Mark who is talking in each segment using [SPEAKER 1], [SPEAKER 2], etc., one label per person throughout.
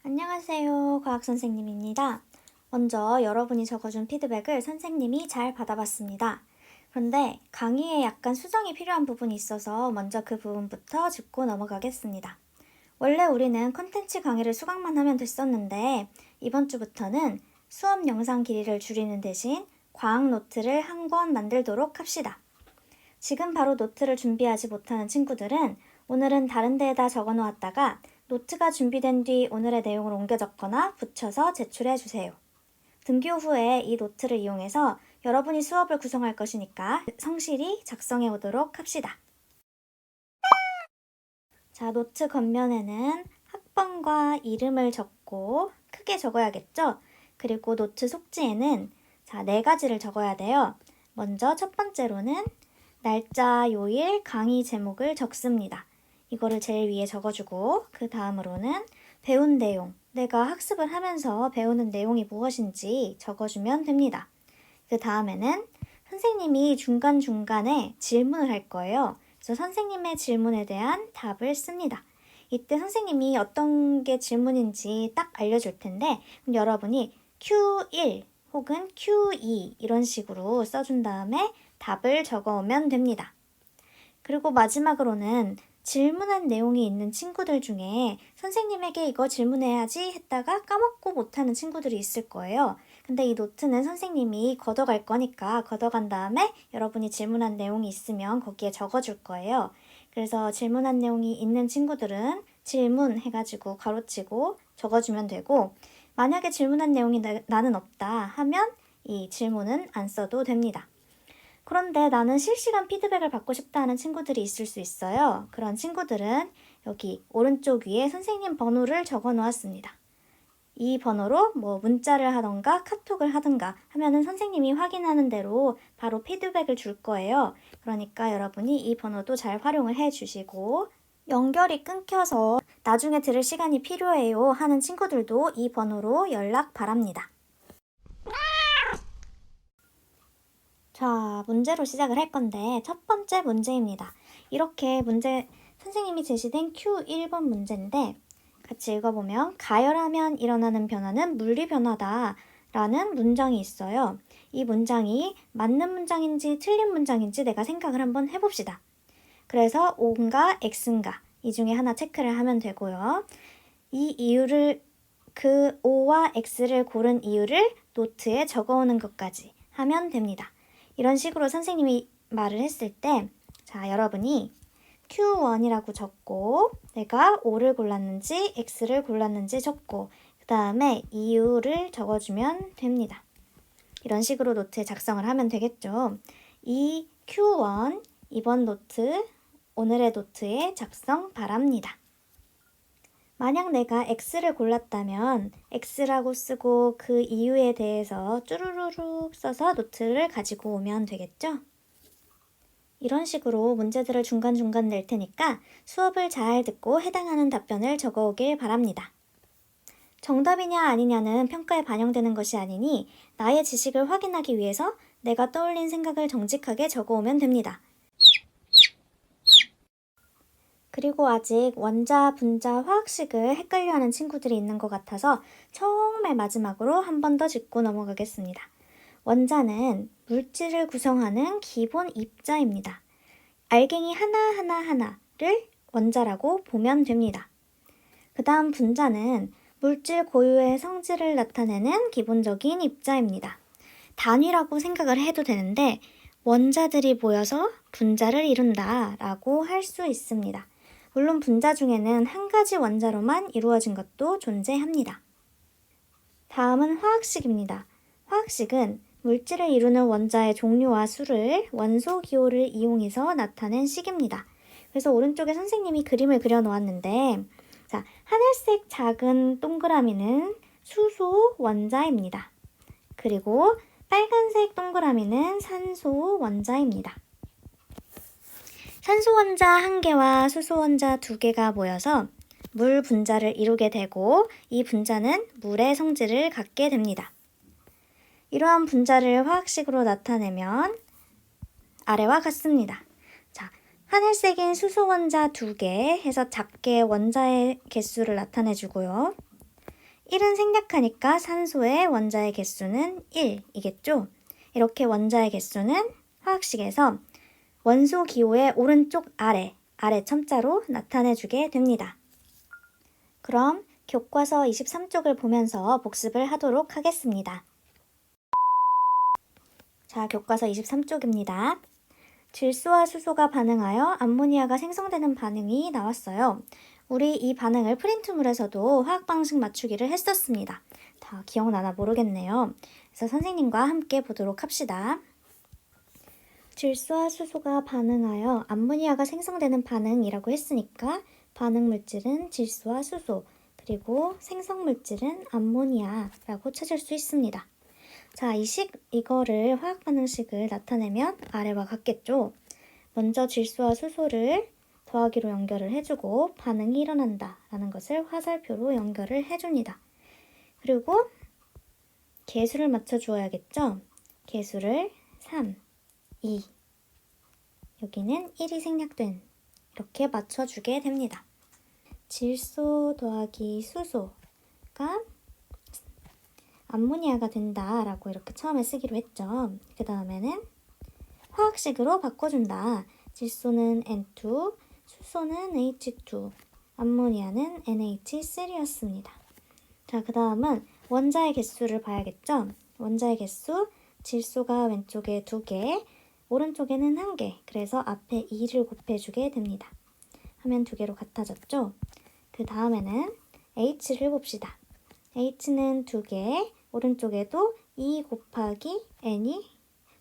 [SPEAKER 1] 안녕하세요. 과학선생님입니다. 먼저 여러분이 적어준 피드백을 선생님이 잘 받아봤습니다. 그런데 강의에 약간 수정이 필요한 부분이 있어서 먼저 그 부분부터 짚고 넘어가겠습니다. 원래 우리는 컨텐츠 강의를 수강만 하면 됐었는데 이번 주부터는 수업 영상 길이를 줄이는 대신 과학 노트를 한 권 만들도록 합시다. 지금 바로 노트를 준비하지 못하는 친구들은 오늘은 다른 데에다 적어 놓았다가 노트가 준비된 뒤 오늘의 내용을 옮겨 적거나 붙여서 제출해 주세요. 등교 후에 이 노트를 이용해서 여러분이 수업을 구성할 것이니까 성실히 작성해 오도록 합시다. 자, 노트 겉면에는 학번과 이름을 적고 크게 적어야겠죠? 그리고 노트 속지에는 4가지를 적어야 돼요. 먼저 첫 번째로는 날짜, 요일, 강의 제목을 적습니다. 이거를 제일 위에 적어주고 그 다음으로는 배운 내용, 내가 학습을 하면서 배우는 내용이 무엇인지 적어주면 됩니다. 그 다음에는 선생님이 중간중간에 질문을 할 거예요. 그래서 선생님의 질문에 대한 답을 씁니다. 이때 선생님이 어떤 게 질문인지 딱 알려줄 텐데 그럼 여러분이 Q1 혹은 Q2 이런 식으로 써준 다음에 답을 적어오면 됩니다. 그리고 마지막으로는 질문한 내용이 있는 친구들 중에 선생님에게 이거 질문해야지 했다가 까먹고 못하는 친구들이 있을 거예요. 근데 이 노트는 선생님이 걷어갈 거니까 걷어간 다음에 여러분이 질문한 내용이 있으면 거기에 적어줄 거예요. 그래서 질문한 내용이 있는 친구들은 질문 해가지고 가로치고 적어주면 되고 만약에 질문한 내용이 나는 없다 하면 이 질문은 안 써도 됩니다. 그런데 나는 실시간 피드백을 받고 싶다 하는 친구들이 있을 수 있어요. 그런 친구들은 여기 오른쪽 위에 선생님 번호를 적어 놓았습니다. 이 번호로 문자를 하던가 카톡을 하든가 하면은 선생님이 확인하는 대로 바로 피드백을 줄 거예요. 그러니까 여러분이 이 번호도 잘 활용을 해 주시고 연결이 끊겨서 나중에 들을 시간이 필요해요 하는 친구들도 이 번호로 연락 바랍니다. 자, 문제로 시작을 할 건데 첫 번째 문제입니다. 이렇게 선생님이 제시된 Q1번 문제인데 같이 읽어보면 가열하면 일어나는 변화는 물리변화다 라는 문장이 있어요. 이 문장이 맞는 문장인지 틀린 문장인지 내가 생각을 한번 해봅시다. 그래서 O인가 X인가 이 중에 하나 체크를 하면 되고요. 이 이유를 그 O와 X를 고른 이유를 노트에 적어오는 것까지 하면 됩니다. 이런 식으로 선생님이 말을 했을 때 여러분이 Q1이라고 적고 내가 O를 골랐는지 X를 골랐는지 적고 그 다음에 이유를 적어주면 됩니다. 이런 식으로 노트에 작성을 하면 되겠죠. 이 Q1 이번 노트 오늘의 노트에 작성 바랍니다. 만약 내가 X를 골랐다면 X라고 쓰고 그 이유에 대해서 쭈루루룩 써서 노트를 가지고 오면 되겠죠? 이런 식으로 문제들을 중간중간 낼 테니까 수업을 잘 듣고 해당하는 답변을 적어오길 바랍니다. 정답이냐 아니냐는 평가에 반영되는 것이 아니니 나의 지식을 확인하기 위해서 내가 떠올린 생각을 정직하게 적어오면 됩니다. 그리고 아직 원자, 분자, 화학식을 헷갈려하는 친구들이 있는 것 같아서 정말 마지막으로 한 번 더 짚고 넘어가겠습니다. 원자는 물질을 구성하는 기본 입자입니다. 알갱이 하나를 원자라고 보면 됩니다. 그 다음 분자는 물질 고유의 성질을 나타내는 기본적인 입자입니다. 단위라고 생각을 해도 되는데 원자들이 모여서 분자를 이룬다 라고 할 수 있습니다. 물론 분자 중에는 한 가지 원자로만 이루어진 것도 존재합니다. 다음은 화학식입니다. 화학식은 물질을 이루는 원자의 종류와 수를 원소 기호를 이용해서 나타낸 식입니다. 그래서 오른쪽에 선생님이 그림을 그려 놓았는데 하늘색 작은 동그라미는 수소 원자입니다. 그리고 빨간색 동그라미는 산소 원자입니다. 산소 원자 1개와 수소 원자 2개가 모여서 물 분자를 이루게 되고 이 분자는 물의 성질을 갖게 됩니다. 이러한 분자를 화학식으로 나타내면 아래와 같습니다. 하늘색인 수소 원자 2개 해서 작게 원자의 개수를 나타내주고요. 1은 생략하니까 산소의 원자의 개수는 1이겠죠? 이렇게 원자의 개수는 화학식에서 원소 기호의 오른쪽 아래 첨자로 나타내주게 됩니다. 그럼 교과서 23쪽을 보면서 복습을 하도록 하겠습니다. 자, 교과서 23쪽입니다. 질소와 수소가 반응하여 암모니아가 생성되는 반응이 나왔어요. 우리 이 반응을 프린트물에서도 화학 방식 맞추기를 했었습니다. 다 기억나나 모르겠네요. 그래서 선생님과 함께 보도록 합시다. 질소와 수소가 반응하여 암모니아가 생성되는 반응이라고 했으니까 반응 물질은 질소와 수소, 그리고 생성 물질은 암모니아라고 찾을 수 있습니다. 자, 이거를 화학 반응식을 나타내면 아래와 같겠죠? 먼저 질소와 수소를 더하기로 연결을 해주고 반응이 일어난다 라는 것을 화살표로 연결을 해줍니다. 그리고 개수를 맞춰주어야겠죠? 개수를 3, 2, 여기는 1이 생략된 이렇게 맞춰주게 됩니다. 질소 더하기 수소가 암모니아가 된다라고 이렇게 처음에 쓰기로 했죠. 그 다음에는 화학식으로 바꿔준다. 질소는 N2, 수소는 H2, 암모니아는 NH3였습니다. 자, 그 다음은 원자의 개수를 봐야겠죠. 원자의 개수, 질소가 왼쪽에 2개, 오른쪽에는 1개. 그래서 앞에 2를 곱해주게 됩니다. 하면 2개로 같아졌죠. 그 다음에는 H를 봅시다. H는 2개, 오른쪽에도 2 곱하기 N이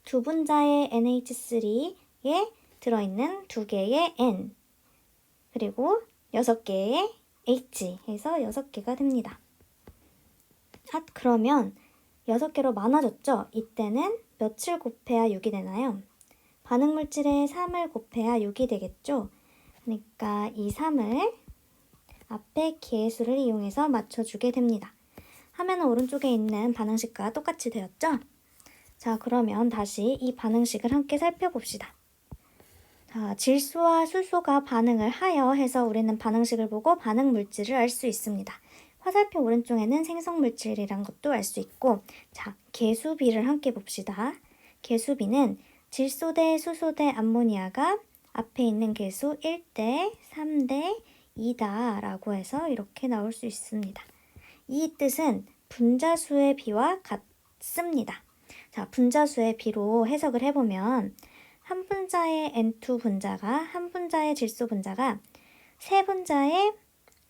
[SPEAKER 1] 두 분자의 NH3에 들어있는 2개의 N, 그리고 6개의 H 해서 6개가 됩니다. 그러면 6개로 많아졌죠? 이때는 몇을 곱해야 6이 되나요? 반응 물질에 3을 곱해야 6이 되겠죠? 그러니까 이 3을 앞에 개수를 이용해서 맞춰주게 됩니다. 화면 오른쪽에 있는 반응식과 똑같이 되었죠? 자, 그러면 다시 이 반응식을 함께 살펴봅시다. 자, 질소와 수소가 반응을 하여 해서 우리는 반응식을 보고 반응 물질을 알 수 있습니다. 화살표 오른쪽에는 생성 물질이란 것도 알 수 있고, 자, 개수비를 함께 봅시다. 개수비는 질소 대 수소 대 암모니아가 앞에 있는 개수 1대 3대 2다 라고 해서 이렇게 나올 수 있습니다. 이 뜻은 분자수의 비와 같습니다. 자, 분자수의 비로 해석을 해보면 한 분자의 N2 분자가 한 분자의 질소 분자가 세 분자의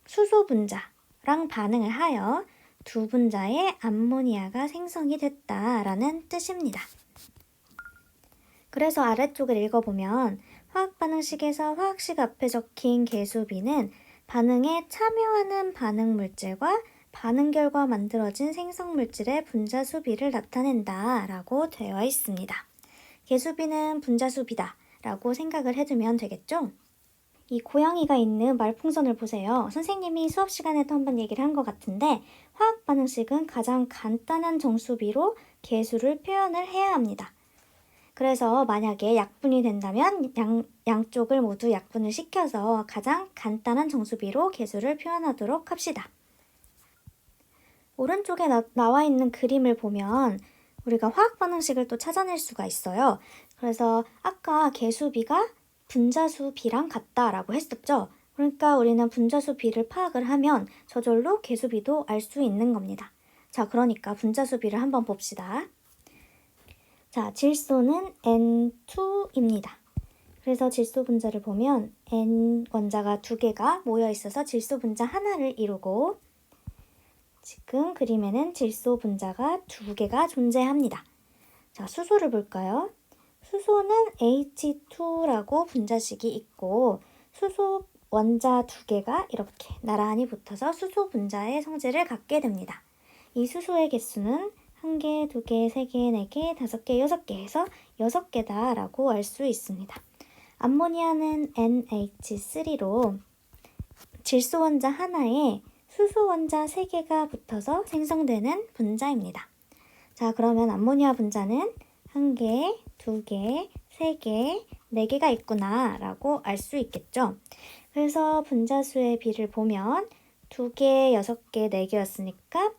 [SPEAKER 1] 수소 분자랑 반응을 하여 두 분자의 암모니아가 생성이 됐다라는 뜻입니다. 그래서 아래쪽을 읽어보면 화학 반응식에서 화학식 앞에 적힌 개수비는 반응에 참여하는 반응 물질과 반응 결과 만들어진 생성 물질의 분자수 비를 나타낸다 라고 되어 있습니다. 개수비는 분자수 비다 라고 생각을 해두면 되겠죠? 이 고양이가 있는 말풍선을 보세요. 선생님이 수업 시간에도 한번 얘기를 한 것 같은데 화학 반응식은 가장 간단한 정수비로 개수를 표현을 해야 합니다. 그래서 만약에 약분이 된다면 양쪽을 모두 약분을 시켜서 가장 간단한 정수비로 개수를 표현하도록 합시다. 오른쪽에 나와 있는 그림을 보면 우리가 화학 반응식을 또 찾아낼 수가 있어요. 그래서 아까 개수비가 분자수 비랑 같다라고 했었죠. 그러니까 우리는 분자수 비를 파악을 하면 저절로 개수비도 알 수 있는 겁니다. 자, 그러니까 분자수 비를 한번 봅시다. 자, 질소는 N2입니다. 그래서 질소 분자를 보면 N 원자가 2개가 모여 있어서 질소 분자 하나를 이루고 지금 그림에는 질소 분자가 2개가 존재합니다. 자, 수소를 볼까요? 수소는 H2라고 분자식이 있고 수소 원자 2개가 이렇게 나란히 붙어서 수소 분자의 성질을 갖게 됩니다. 이 수소의 개수는 1개, 2개, 3개, 4개, 5개, 6개 해서 6개다 라고 알 수 있습니다. 암모니아는 NH3로 질소 원자 하나에 수소 원자 3개가 붙어서 생성되는 분자입니다. 자, 그러면 암모니아 분자는 1개, 2개, 3개, 4개가 있구나 라고 알 수 있겠죠. 그래서 분자수의 비를 보면 2개, 6개, 4개였으니까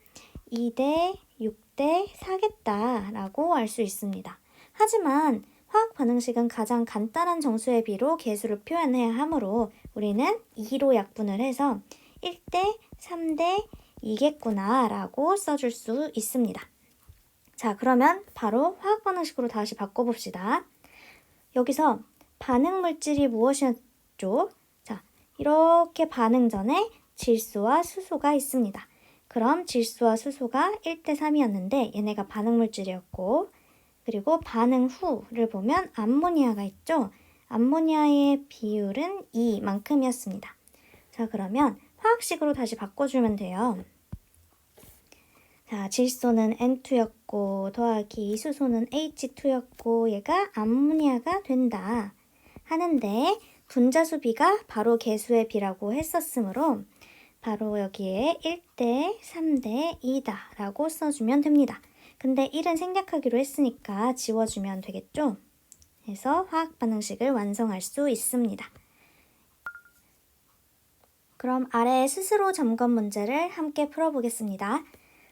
[SPEAKER 1] 2대 6대 4겠다라고 알 수 있습니다. 하지만 화학 반응식은 가장 간단한 정수의 비로 개수를 표현해야 하므로 우리는 2로 약분을 해서 1대 3대 2겠구나 라고 써줄 수 있습니다. 자, 그러면 바로 화학 반응식으로 다시 바꿔봅시다. 여기서 반응 물질이 무엇이었죠? 자, 이렇게 반응 전에 질소와 수소가 있습니다. 그럼 질소와 수소가 1대 3이었는데 얘네가 반응 물질이었고, 그리고 반응 후를 보면 암모니아가 있죠? 암모니아의 비율은 2만큼이었습니다. 자, 그러면 화학식으로 다시 바꿔주면 돼요. 자, 질소는 N2였고 더하기 수소는 H2였고 얘가 암모니아가 된다 하는데 분자수 비가 바로 개수의 비라고 했었으므로 바로 여기에 1대 3대 2다 라고 써주면 됩니다. 근데 1은 생략하기로 했으니까 지워주면 되겠죠? 그래서 화학 반응식을 완성할 수 있습니다. 그럼 아래 스스로 점검 문제를 함께 풀어보겠습니다.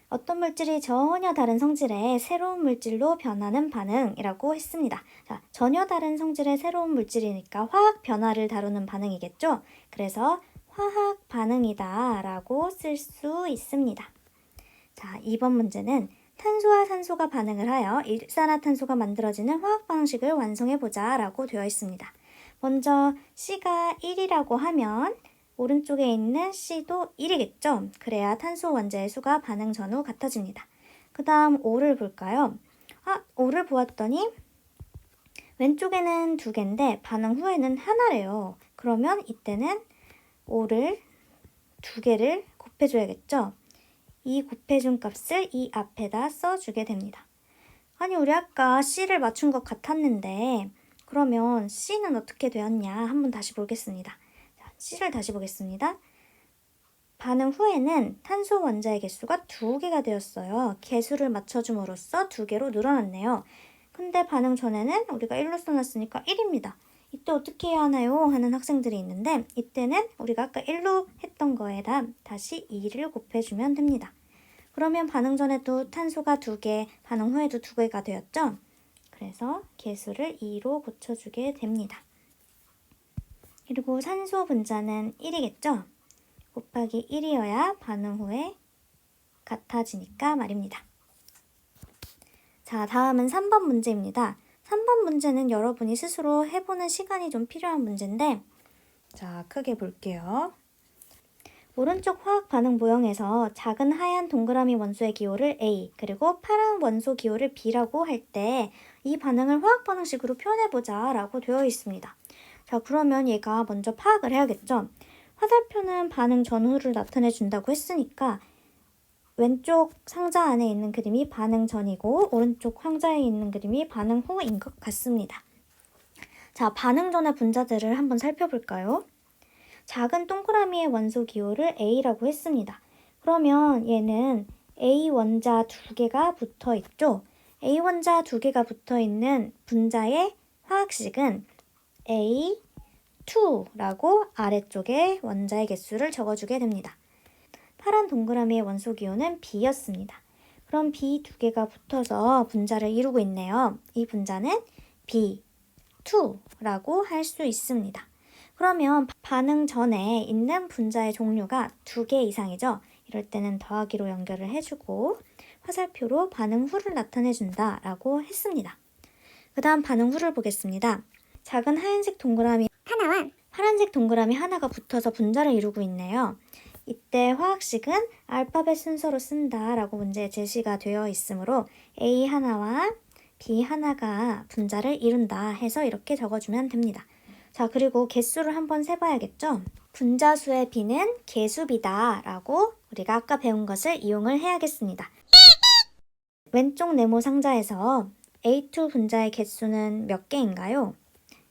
[SPEAKER 1] 어떤 물질이 전혀 다른 성질의 새로운 물질로 변하는 반응이라고 했습니다. 자, 전혀 다른 성질의 새로운 물질이니까 화학 변화를 다루는 반응이겠죠? 그래서 화학 반응이다 라고 쓸 수 있습니다. 자, 2번 문제는 탄소와 산소가 반응을 하여 일산화탄소가 만들어지는 화학 방식을 완성해보자 라고 되어 있습니다. 먼저 C가 1이라고 하면 오른쪽에 있는 C도 1이겠죠? 그래야 탄소 원자의 수가 반응 전후 같아집니다. 그 다음 O를 볼까요? O를 보았더니 왼쪽에는 2개인데 반응 후에는 하나래요. 그러면 이때는 O를 2개를 곱해줘야겠죠? 이 곱해준 값을 이 앞에다 써주게 됩니다. 아니, 우리 아까 C를 맞춘 것 같았는데 그러면 C는 어떻게 되었냐 한번 다시 보겠습니다. 자, C를 다시 보겠습니다. 반응 후에는 탄소 원자의 개수가 2개가 되었어요. 개수를 맞춰줌으로써 2개로 늘어났네요. 근데 반응 전에는 우리가 1로 써놨으니까 1입니다. 이때 어떻게 해야 하나요? 하는 학생들이 있는데 이때는 우리가 아까 1로 했던 거에다 다시 2를 곱해주면 됩니다. 그러면 반응 전에도 탄소가 2개, 반응 후에도 2개가 되었죠? 그래서 개수를 2로 고쳐주게 됩니다. 그리고 산소 분자는 1이겠죠? 곱하기 1이어야 반응 후에 같아지니까 말입니다. 자, 다음은 3번 문제입니다. 3번 문제는 여러분이 스스로 해보는 시간이 좀 필요한 문제인데 자, 크게 볼게요. 오른쪽 화학 반응 모형에서 작은 하얀 동그라미 원소의 기호를 A 그리고 파란 원소 기호를 B라고 할 때 이 반응을 화학 반응식으로 표현해보자 라고 되어 있습니다. 자, 그러면 얘가 먼저 파악을 해야겠죠? 화살표는 반응 전후를 나타내 준다고 했으니까 왼쪽 상자 안에 있는 그림이 반응 전이고 오른쪽 상자에 있는 그림이 반응 후인 것 같습니다. 자, 반응 전의 분자들을 한번 살펴볼까요? 작은 동그라미의 원소 기호를 A라고 했습니다. 그러면 얘는 A 원자 2개가 붙어 있죠? A 원자 2개가 붙어 있는 분자의 화학식은 A2라고 아래쪽에 원자의 개수를 적어주게 됩니다. 파란 동그라미의 원소 기호는 B였습니다. 그럼 B 2개가 붙어서 분자를 이루고 있네요. 이 분자는 B2라고 할 수 있습니다. 그러면 반응 전에 있는 분자의 종류가 2개 이상이죠. 이럴 때는 더하기로 연결을 해주고 화살표로 반응 후를 나타내준다 라고 했습니다. 그 다음 반응 후를 보겠습니다. 작은 하얀색 동그라미 하나와 파란색 동그라미 하나가 붙어서 분자를 이루고 있네요. 이때 화학식은 알파벳 순서로 쓴다 라고 문제에 제시가 되어 있으므로 A 하나와 B 하나가 분자를 이룬다 해서 이렇게 적어주면 됩니다. 자, 그리고 개수를 한번 세봐야겠죠? 분자수의 B는 개수비다 라고 우리가 아까 배운 것을 이용을 해야겠습니다. 왼쪽 네모 상자에서 A2 분자의 개수는 몇 개인가요?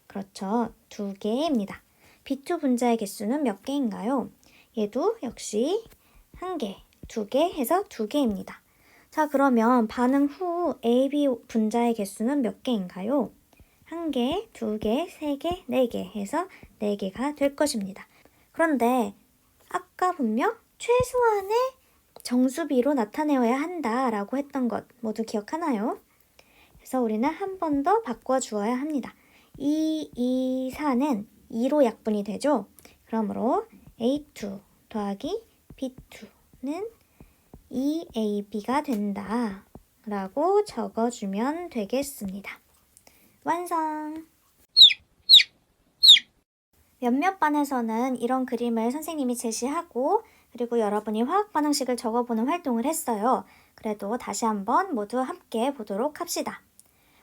[SPEAKER 1] 그렇죠. 2개입니다. B2 분자의 개수는 몇 개인가요? 얘도 역시 1개, 2개 해서 2개입니다. 자, 그러면 반응 후 AB 분자의 개수는 몇 개인가요? 1개, 2개, 3개, 4개 해서 4개가 될 것입니다. 그런데 아까 분명 최소한의 정수비로 나타내어야 한다라고 했던 것 모두 기억하나요? 그래서 우리는 한 번 더 바꿔주어야 합니다. 4는 2로 약분이 되죠. 그러므로 A2 더하기 B2는 2AB가 된다 라고 적어주면 되겠습니다. 완성! 몇몇 반에서는 이런 그림을 선생님이 제시하고 그리고 여러분이 화학 반응식을 적어보는 활동을 했어요. 그래도 다시 한번 모두 함께 보도록 합시다.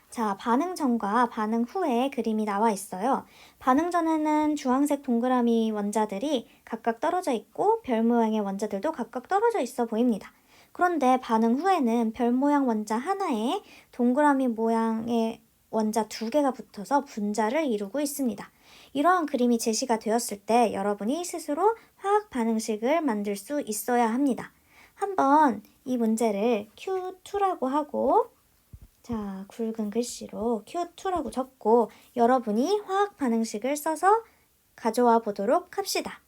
[SPEAKER 1] 자, 반응 전과 반응 후에 그림이 나와 있어요. 반응 전에는 주황색 동그라미 원자들이 각각 떨어져 있고 별 모양의 원자들도 각각 떨어져 있어 보입니다. 그런데 반응 후에는 별 모양 원자 하나에 동그라미 모양의 원자 2개가 붙어서 분자를 이루고 있습니다. 이러한 그림이 제시가 되었을 때 여러분이 스스로 화학 반응식을 만들 수 있어야 합니다. 한번 이 문제를 Q2라고 하고 자, 굵은 글씨로 Q2라고 적고 여러분이 화학 반응식을 써서 가져와 보도록 합시다.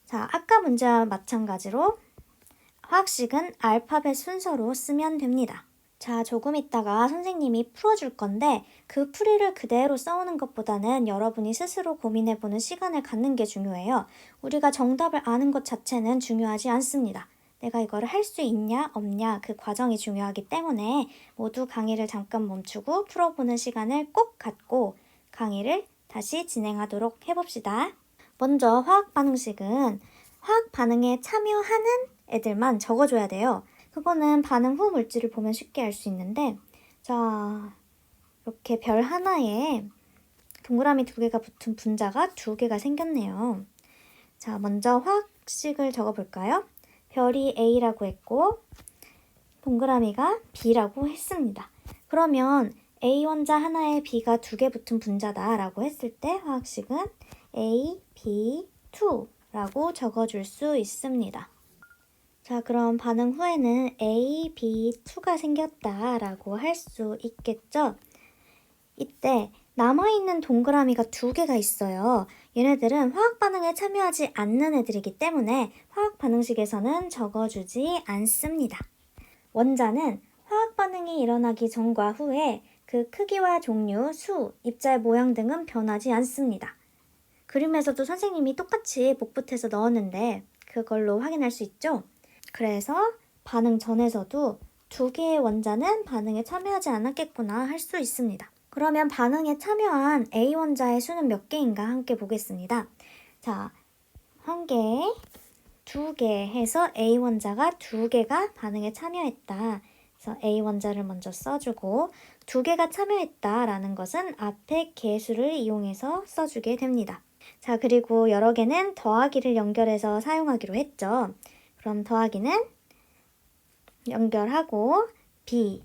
[SPEAKER 1] 자, 아까 문제와 마찬가지로 화학식은 알파벳 순서로 쓰면 됩니다. 자, 조금 있다가 선생님이 풀어줄 건데 그 풀이를 그대로 써오는 것보다는 여러분이 스스로 고민해보는 시간을 갖는 게 중요해요. 우리가 정답을 아는 것 자체는 중요하지 않습니다. 내가 이거를 할 수 있냐 없냐 그 과정이 중요하기 때문에 모두 강의를 잠깐 멈추고 풀어보는 시간을 꼭 갖고 강의를 다시 진행하도록 해봅시다. 먼저 화학 반응식은 화학 반응에 참여하는 애들만 적어줘야 돼요. 그거는 반응 후 물질을 보면 쉽게 알 수 있는데 자, 이렇게 별 하나에 동그라미 2개가 붙은 분자가 2개가 생겼네요. 자, 먼저 화학식을 적어볼까요? 별이 A라고 했고 동그라미가 B라고 했습니다. 그러면 A 원자 하나에 B가 2개 붙은 분자다 라고 했을 때 화학식은 AB2라고 적어줄 수 있습니다. 자, 그럼 반응 후에는 AB2가 생겼다 라고 할 수 있겠죠? 이때 남아있는 동그라미가 2개가 있어요. 얘네들은 화학 반응에 참여하지 않는 애들이기 때문에 화학 반응식에서는 적어주지 않습니다. 원자는 화학 반응이 일어나기 전과 후에 그 크기와 종류, 수, 입자의 모양 등은 변하지 않습니다. 그림에서도 선생님이 똑같이 복붙해서 넣었는데 그걸로 확인할 수 있죠? 그래서 반응 전에서도 2개의 원자는 반응에 참여하지 않았겠구나 할 수 있습니다. 그러면 반응에 참여한 A 원자의 수는 몇 개인가 함께 보겠습니다. 자, 1개, 2개 해서 A 원자가 2개가 반응에 참여했다. 그래서 A 원자를 먼저 써주고 2개가 참여했다라는 것은 앞에 개수를 이용해서 써주게 됩니다. 자, 그리고 여러 개는 더하기를 연결해서 사용하기로 했죠. 그럼 더하기는 연결하고 B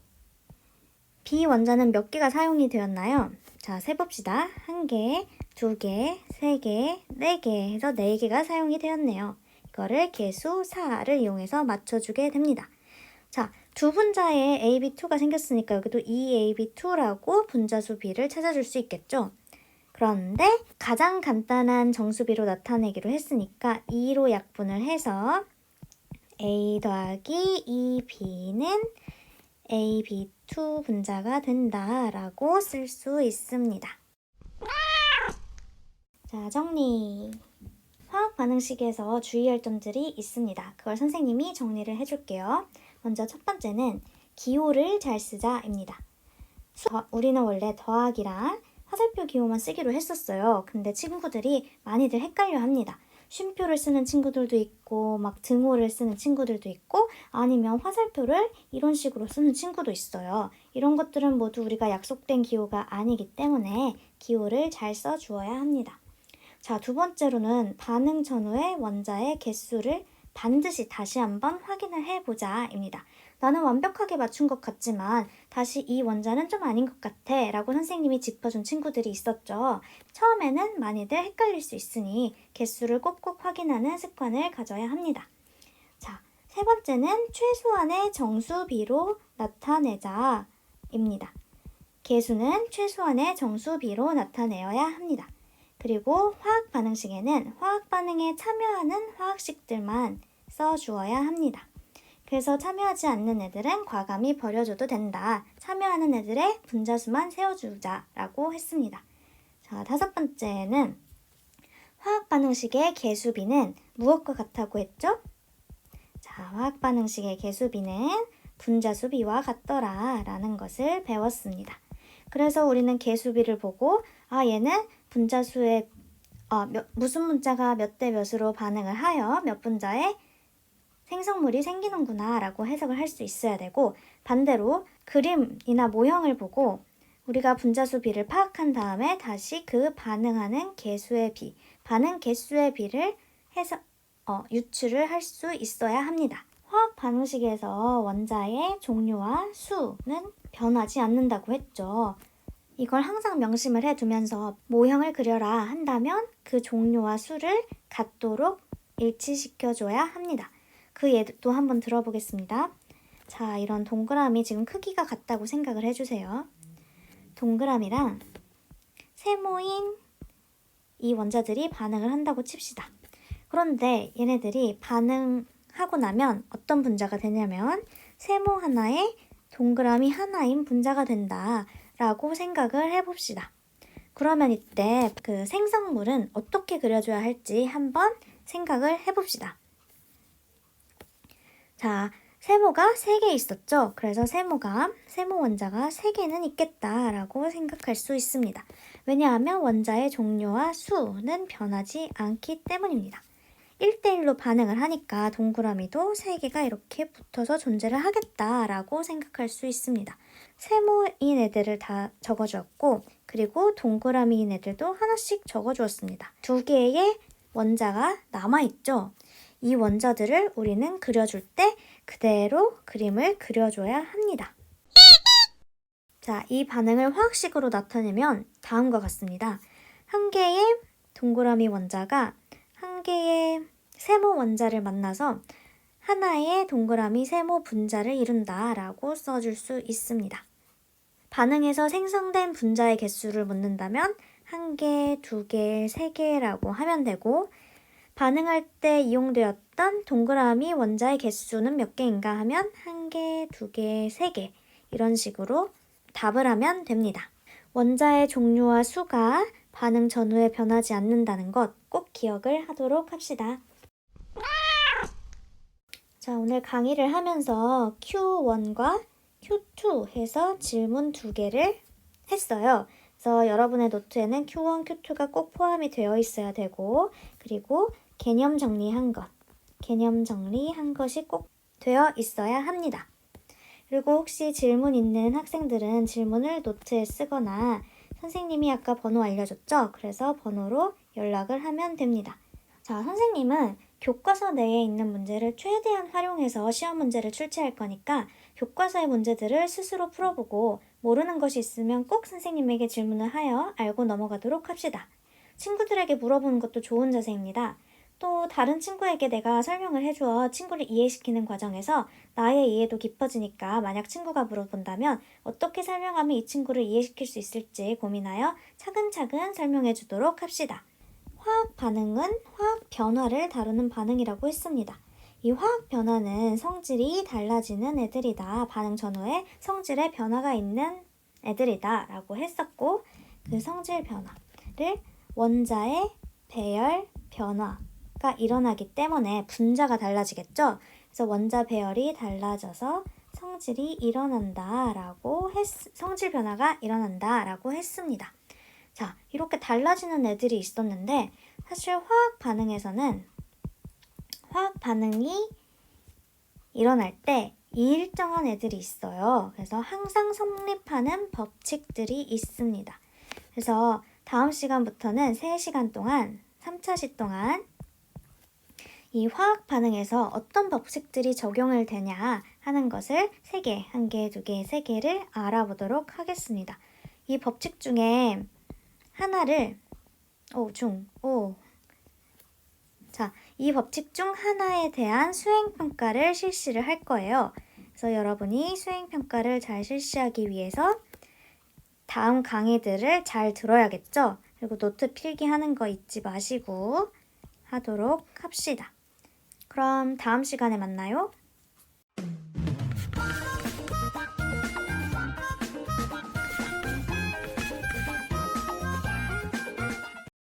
[SPEAKER 1] 원자는 몇 개가 사용이 되었나요? 자, 세봅시다. 1개, 2개, 3개, 4개 해서 4개가 사용이 되었네요. 이거를 개수 4를 이용해서 맞춰주게 됩니다. 자, 두 분자에 AB2가 생겼으니까 여기도 EAB2라고 분자수 B를 찾아줄 수 있겠죠? 그런데 가장 간단한 정수비로 나타내기로 했으니까 2로 약분을 해서 A 더하기 EB는 AB2 분자가 된다라고 쓸 수 있습니다. 자, 정리. 화학 반응식에서 주의할 점들이 있습니다. 그걸 선생님이 정리를 해줄게요. 먼저 첫 번째는 기호를 잘 쓰자입니다. 우리는 원래 더하기랑 화살표 기호만 쓰기로 했었어요. 근데 친구들이 많이들 헷갈려 합니다. 쉼표를 쓰는 친구들도 있고 막 등호를 쓰는 친구들도 있고 아니면 화살표를 이런 식으로 쓰는 친구도 있어요. 이런 것들은 모두 우리가 약속된 기호가 아니기 때문에 기호를 잘 써주어야 합니다. 자, 두 번째로는 반응 전후의 원자의 개수를 반드시 다시 한번 확인을 해보자입니다. 나는 완벽하게 맞춘 것 같지만 다시 이 원자는 좀 아닌 것 같아 라고 선생님이 짚어준 친구들이 있었죠. 처음에는 많이들 헷갈릴 수 있으니 개수를 꼭꼭 확인하는 습관을 가져야 합니다. 자, 세 번째는 최소한의 정수비로 나타내자입니다. 개수는 최소한의 정수비로 나타내어야 합니다. 그리고 화학 반응식에는 화학 반응에 참여하는 화학식들만 써주어야 합니다. 그래서 참여하지 않는 애들은 과감히 버려줘도 된다. 참여하는 애들의 분자수만 세워주자라고 했습니다. 자, 5번째는 화학반응식의 개수비는 무엇과 같다고 했죠? 자, 화학반응식의 개수비는 분자수비와 같더라 라는 것을 배웠습니다. 그래서 우리는 개수비를 보고 얘는 분자수의 무슨 분자가 몇 대 몇으로 반응을 하여 몇 분자의 생성물이 생기는구나 라고 해석을 할 수 있어야 되고, 반대로 그림이나 모형을 보고 우리가 분자수 비를 파악한 다음에 다시 그 반응하는 개수의 비, 반응 개수의 비를 해서 유추를 할 수 있어야 합니다. 화학 반응식에서 원자의 종류와 수는 변하지 않는다고 했죠. 이걸 항상 명심을 해두면서 모형을 그려라 한다면 그 종류와 수를 같도록 일치시켜줘야 합니다. 그 예도 한번 들어보겠습니다. 자, 이런 동그라미 지금 크기가 같다고 생각을 해주세요. 동그라미랑 세모인 이 원자들이 반응을 한다고 칩시다. 그런데 얘네들이 반응하고 나면 어떤 분자가 되냐면 세모 하나에 동그라미 하나인 분자가 된다 라고 생각을 해봅시다. 그러면 이때 그 생성물은 어떻게 그려줘야 할지 한번 생각을 해봅시다. 자, 세모가 3개 있었죠? 그래서 세모 원자가 3개는 있겠다라고 생각할 수 있습니다. 왜냐하면 원자의 종류와 수는 변하지 않기 때문입니다. 1대1로 반응을 하니까 동그라미도 3개가 이렇게 붙어서 존재를 하겠다라고 생각할 수 있습니다. 세모인 애들을 다 적어주었고, 그리고 동그라미인 애들도 하나씩 적어주었습니다. 2개의 원자가 남아있죠? 이 원자들을 우리는 그려줄 때 그대로 그림을 그려줘야 합니다. 자, 이 반응을 화학식으로 나타내면 다음과 같습니다. 한 개의 동그라미 원자가 한 개의 세모 원자를 만나서 하나의 동그라미 세모 분자를 이룬다라고 써줄 수 있습니다. 반응에서 생성된 분자의 개수를 묻는다면 1개, 2개, 3개라고 하면 되고, 반응할 때 이용되었던 동그라미 원자의 개수는 몇 개인가 하면 1개, 2개, 3개 이런 식으로 답을 하면 됩니다. 원자의 종류와 수가 반응 전후에 변하지 않는다는 것 꼭 기억을 하도록 합시다. 자, 오늘 강의를 하면서 Q1과 Q2 해서 질문 2개를 했어요. 그래서 여러분의 노트에는 Q1, Q2가 꼭 포함이 되어 있어야 되고, 그리고 개념 정리한 것이 꼭 되어 있어야 합니다. 그리고 혹시 질문 있는 학생들은 질문을 노트에 쓰거나 선생님이 아까 번호 알려줬죠? 그래서 번호로 연락을 하면 됩니다. 자, 선생님은 교과서 내에 있는 문제를 최대한 활용해서 시험 문제를 출제할 거니까 교과서의 문제들을 스스로 풀어보고 모르는 것이 있으면 꼭 선생님에게 질문을 하여 알고 넘어가도록 합시다. 친구들에게 물어보는 것도 좋은 자세입니다. 또 다른 친구에게 내가 설명을 해주어 친구를 이해시키는 과정에서 나의 이해도 깊어지니까 만약 친구가 물어본다면 어떻게 설명하면 이 친구를 이해시킬 수 있을지 고민하여 차근차근 설명해 주도록 합시다. 화학 반응은 화학 변화를 다루는 반응이라고 했습니다. 이 화학 변화는 성질이 달라지는 애들이다. 반응 전후에 성질의 변화가 있는 애들이다 라고 했었고, 그 성질 변화를 원자의 배열 변화가 일어나기 때문에 분자가 달라지겠죠. 그래서 원자 배열이 달라져서 성질 변화가 일어난다라고 했습니다. 자, 이렇게 달라지는 애들이 있었는데 사실 화학 반응에서는 화학 반응이 일어날 때 일정한 애들이 있어요. 그래서 항상 성립하는 법칙들이 있습니다. 그래서 다음 시간부터는 3시간 동안, 3차시 동안 이 화학 반응에서 어떤 법칙들이 적용을 되냐 하는 것을 3개, 1개, 2개, 3개를 알아보도록 하겠습니다. 이 법칙 중에 하나를 이 법칙 중 하나에 대한 수행평가를 실시를 할 거예요. 그래서 여러분이 수행평가를 잘 실시하기 위해서 다음 강의들을 잘 들어야겠죠? 그리고 노트 필기하는 거 잊지 마시고 하도록 합시다. 그럼 다음 시간에 만나요.